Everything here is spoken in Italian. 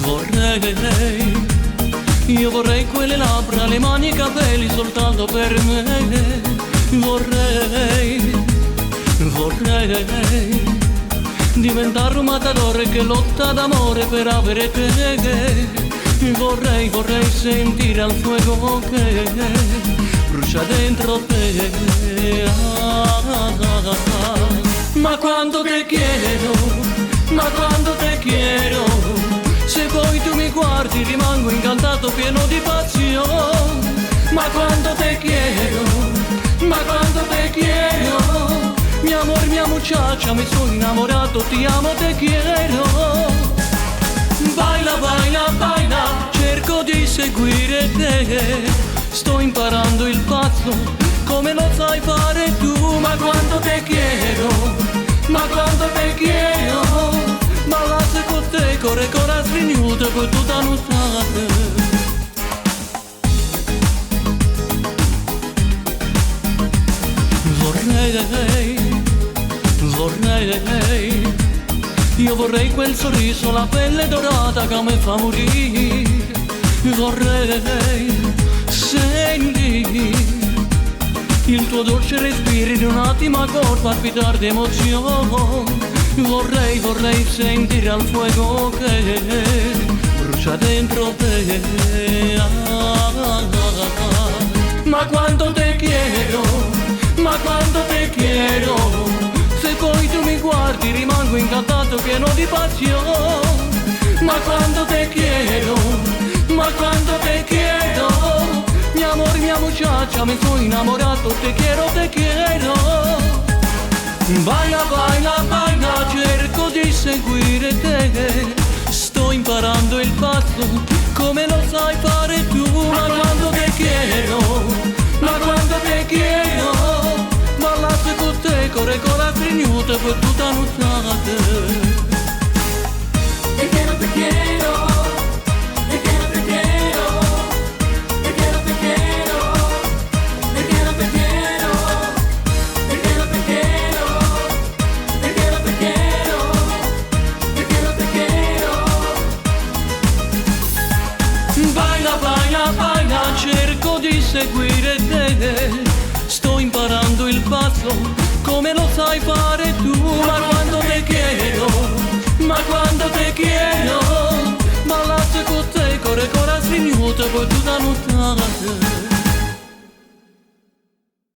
vorrei, io vorrei quelle labbra, le mani e i capelli soltanto per me. Vorrei diventare un matadore che lotta d'amore per avere te. Vorrei sentire al fuoco che brucia dentro te. Ma quando te chiedo, se poi tu mi guardi rimango incantato pieno di passione. Ma quando te chiedo, mi amor, mia muchacha, mi sono innamorato, ti amo, te quiero. Baila, cerco di seguire te, sto imparando il passo come lo sai fare tu. Ma quando te chiedo, ballare con te, corre corazza rinuta con tutta notte. Vorrei, io vorrei quel sorriso, la pelle dorata che mi fa morire. Vorrei sentire il tuo dolce respiro in un attimo a cor palpitar d'emozione. Vorrei sentire al fuoco che brucia dentro te. Ma quando te chiedo, se poi tu mi guardi rimango incantato pieno di passione. Ma quando te chiedo, mi amor, mia muchacha, mi sono innamorato, te quiero. Baila, cerco di seguire te, sto imparando il passo come lo sai fare tu. Ma quando te chiedo, ballare con te, corre corazza rinuta per tutta notte. Te quiero, te quiero, te quiero, te quiero, te quiero, te quiero, te quiero, te quiero, te quiero, te quiero, te quiero, te quiero, te quiero, te quiero. Baila, cerco di seguire te, sto imparando il passo come lo sai fare tu. Ma quando te chiedo, ballare con te, corre corazza rinuta per tutta notte.